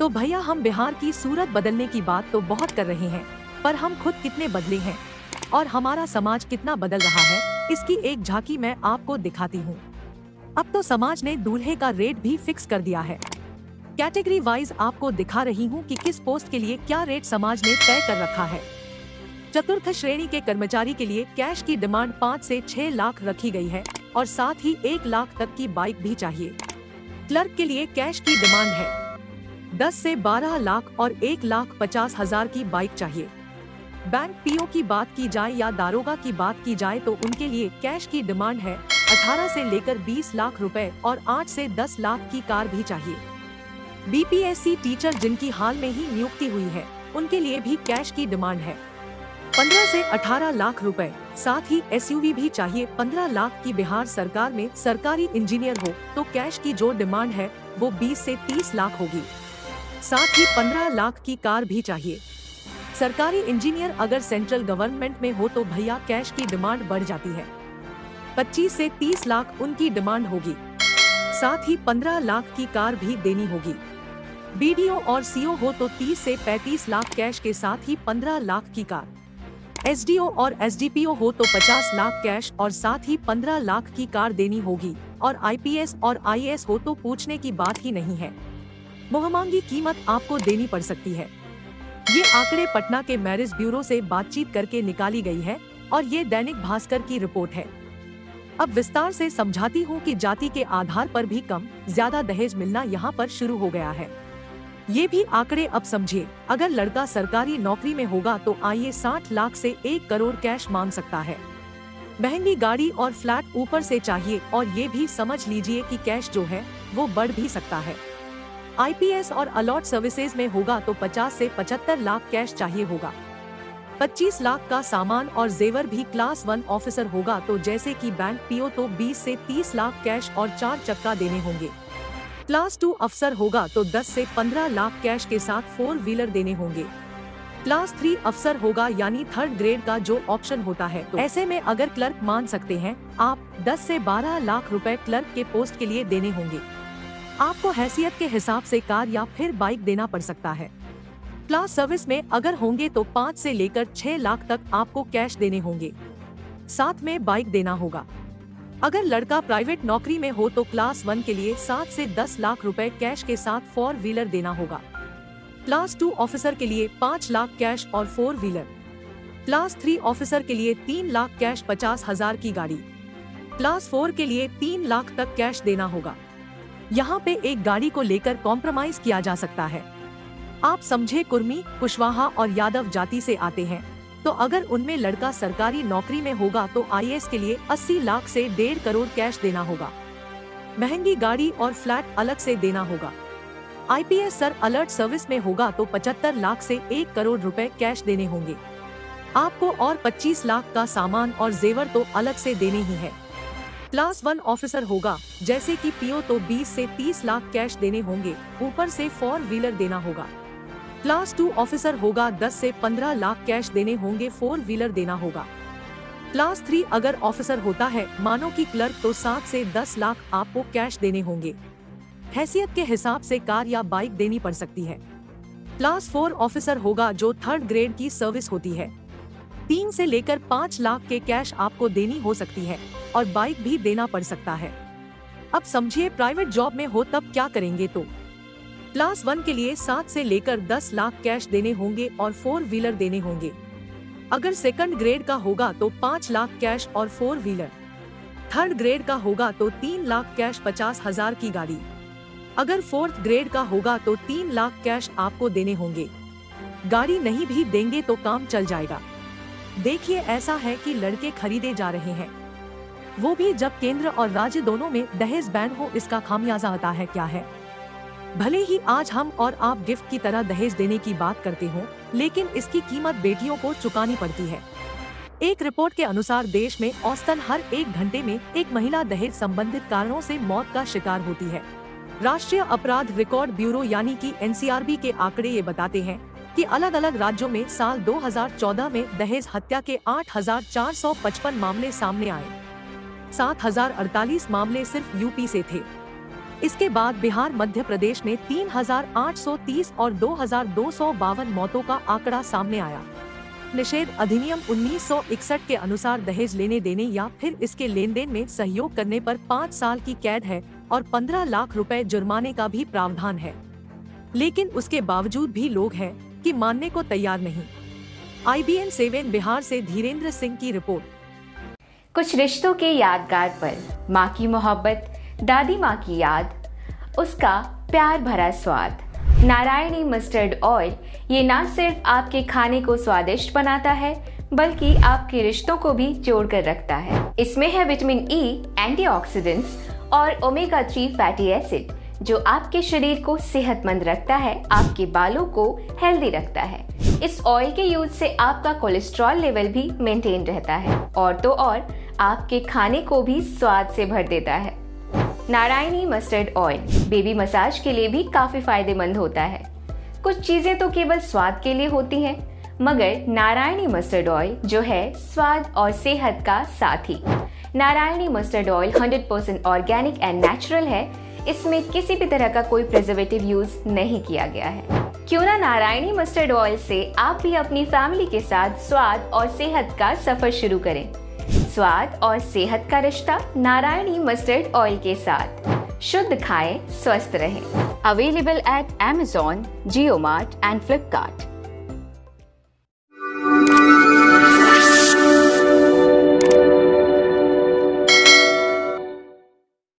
तो भैया हम बिहार की सूरत बदलने की बात तो बहुत कर रहे हैं, पर हम खुद कितने बदले हैं और हमारा समाज कितना बदल रहा है, इसकी एक झांकी मैं आपको दिखाती हूँ। अब तो समाज ने दूल्हे का रेट भी फिक्स कर दिया है। कैटेगरी वाइज आपको दिखा रही हूँ कि किस पोस्ट के लिए क्या रेट समाज ने तय कर रखा है। चतुर्थ श्रेणी के कर्मचारी के लिए कैश की डिमांड 5 से 6 लाख रखी गई है और साथ ही 1 लाख तक की बाइक भी चाहिए। क्लर्क के लिए कैश की डिमांड है 10 से 12 लाख और 1,50,000 की बाइक चाहिए। बैंक पीओ की बात की जाए या दारोगा की बात की जाए तो उनके लिए कैश की डिमांड है 18 से लेकर 20 लाख रुपए और 8 से 10 लाख की कार भी चाहिए। बीपीएससी टीचर जिनकी हाल में ही नियुक्ति हुई है, उनके लिए भी कैश की डिमांड है 15 से 18 लाख रुपए। साथ ही एसयूवी भी चाहिए 15 लाख की। बिहार सरकार में सरकारी इंजीनियर हो तो कैश की जो डिमांड है वो 20 से 30 लाख होगी। साथ ही 15 लाख की कार भी चाहिए। सरकारी इंजीनियर अगर सेंट्रल गवर्नमेंट में हो तो भैया कैश की डिमांड बढ़ जाती है, 25 से 30 लाख उनकी डिमांड होगी। साथ ही 15 लाख की कार भी देनी होगी। बीडीओ और सीओ हो तो 30 से 35 लाख कैश के साथ ही 15 लाख की कार। एसडीओ और एसडीपीओ हो तो 50 लाख कैश और साथ ही 15 लाख की कार देनी होगी। और आईपीएस और आईएएस हो तो पूछने की बात ही नहीं है, मुहमांगी कीमत आपको देनी पड़ सकती है। ये आंकड़े पटना के मैरिज ब्यूरो से बातचीत करके निकाली गई है और ये दैनिक भास्कर की रिपोर्ट है। अब विस्तार से समझाती हूँ कि जाति के आधार पर भी कम ज्यादा दहेज मिलना यहाँ पर शुरू हो गया है। ये भी आंकड़े अब समझिए। अगर लड़का सरकारी नौकरी में होगा तो आइए 60 लाख से 1 करोड़ कैश मांग सकता है। महंगी गाड़ी और फ्लैट ऊपर से चाहिए और ये भी समझ लीजिए कि कैश जो है वो बढ़ भी सकता है। आईपीएस और अलॉट सर्विसेज में होगा तो 50 से 75 लाख कैश चाहिए होगा। 25 लाख का सामान और जेवर भी। क्लास 1 ऑफिसर होगा तो जैसे कि बैंक पीओ तो 20 से 30 लाख कैश और 4 चक्का देने होंगे। क्लास 2 अफसर होगा तो 10 से 15 लाख कैश के साथ 4 व्हीलर देने होंगे। क्लास 3 अफसर होगा यानी 3rd ग्रेड का जो ऑप्शन होता है, तो ऐसे में अगर क्लर्क मान सकते हैं आप 10 से 12 लाख रुपए क्लर्क के पोस्ट के लिए देने होंगे। आपको हैसियत के हिसाब से कार या फिर बाइक देना पड़ सकता है। क्लास सर्विस में अगर होंगे तो 5 से लेकर 6 लाख तक आपको कैश देने होंगे, साथ में बाइक देना होगा। अगर लड़का प्राइवेट नौकरी में हो तो क्लास 1 के लिए 7 से 10 लाख रुपए कैश के साथ 4 व्हीलर देना होगा। क्लास 2 ऑफिसर के लिए 5 लाख कैश और 4 व्हीलर। क्लास 3 ऑफिसर के लिए 3 लाख कैश 50,000 की गाड़ी। क्लास 4 के लिए 3 लाख तक कैश देना होगा। यहाँ पे एक गाड़ी को लेकर कॉम्प्रोमाइज किया जा सकता है। आप समझे, कुर्मी, कुशवाहा और यादव जाति से आते हैं तो अगर उनमें लड़का सरकारी नौकरी में होगा तो आईएएस के लिए 80 लाख से 1.5 करोड़ कैश देना होगा। महंगी गाड़ी और फ्लैट अलग से देना होगा। आईपीएस सर अलर्ट सर्विस में होगा तो 75 लाख से 1 करोड़ रुपए कैश देने होंगे आपको और 25 लाख का सामान और जेवर तो अलग से देने ही है। क्लास 1 ऑफिसर होगा जैसे कि पीओ तो 20 से 30 लाख कैश देने होंगे, ऊपर से 4 व्हीलर देना होगा। क्लास 2 ऑफिसर होगा 10 से 15 लाख कैश देने होंगे, 4 व्हीलर देना होगा। क्लास 3 अगर ऑफिसर होता है मानो कि क्लर्क तो 7 से 10 लाख आपको कैश देने होंगे। हैसियत के हिसाब से कार या बाइक देनी पड़ सकती है। क्लास 4 ऑफिसर होगा जो 3rd ग्रेड की सर्विस होती है, 3 से लेकर 5 लाख के कैश आपको देनी हो सकती है और बाइक भी देना पड़ सकता है। अब समझिए प्राइवेट जॉब में हो तब क्या करेंगे तो क्लास 1 के लिए 7 से लेकर 10 लाख कैश देने होंगे और 4 व्हीलर देने होंगे। अगर 2nd ग्रेड का होगा तो 5 लाख कैश और 4 व्हीलर। 3rd ग्रेड का होगा तो 3 लाख कैश 50,000 की गाड़ी। अगर 4th ग्रेड का होगा तो 3 लाख कैश आपको देने होंगे। गाड़ी नहीं भी देंगे तो काम चल जाएगा। देखिए ऐसा है कि लड़के खरीदे जा रहे हैं, वो भी जब केंद्र और राज्य दोनों में दहेज बैन हो। इसका खामियाजा आता है क्या है? भले ही आज हम और आप गिफ्ट की तरह दहेज देने की बात करते हो, लेकिन इसकी कीमत बेटियों को चुकानी पड़ती है। एक रिपोर्ट के अनुसार देश में औसतन हर 1 घंटे में एक महिला दहेज संबंधित कारणों से मौत का शिकार होती है। राष्ट्रीय अपराध रिकॉर्ड ब्यूरो यानी कि एनसीआरबी के आंकड़े ये बताते हैं कि अलग अलग राज्यों में साल 2014 में दहेज हत्या के 8,455 मामले सामने आए। 7,048 मामले सिर्फ यूपी से थे। इसके बाद बिहार मध्य प्रदेश में 3,830 और 2,252 मौतों का आंकड़ा सामने आया। निषेध अधिनियम 1961 के अनुसार दहेज लेने देने या फिर इसके लेन देन में सहयोग करने पर 5 साल की कैद है और 15 लाख रुपए जुर्माने का भी प्रावधान है। लेकिन उसके बावजूद भी लोग हैं कि मानने को तैयार नहीं। IBN 7 बिहार से धीरेन्द्र सिंह की रिपोर्ट। कुछ रिश्तों के यादगार पल, माँ की मोहब्बत, दादी माँ की याद, उसका प्यार भरा स्वाद। नारायणी मस्टर्ड ऑयल ये ना सिर्फ आपके खाने को स्वादिष्ट बनाता है बल्कि आपके रिश्तों को भी जोड़ कर रखता है। इसमें है विटामिन E, एंटीऑक्सीडेंट्स और ओमेगा 3 फैटी एसिड जो आपके शरीर को सेहतमंद रखता है, आपके बालों को हेल्दी रखता है। इस ऑयल के यूज से आपका कोलेस्ट्रॉल लेवल भी मेंटेन रहता है और तो और आपके खाने को भी स्वाद से भर देता है। Narayani mustard oil baby massage के लिए भी काफी फायदेमंद होता है। कुछ चीजें तो केवल स्वाद के लिए होती हैं, मगर नारायणी मस्टर्ड ऑयल जो है स्वाद और सेहत का साथी। Narayani mustard oil 100% organic and natural है। इसमें किसी भी तरह का कोई प्रिजर्वेटिव यूज नहीं किया गया है। क्यों ना नारायणी मस्टर्ड ऑयल से आप भी अपनी फैमिली के साथ स्वाद और सेहत का सफर शुरू करें। स्वाद और सेहत का रिश्ता नारायणी मस्टर्ड ऑयल के साथ। शुद्ध खाएं, स्वस्थ रहें। Available at Amazon, JioMart and Flipkart.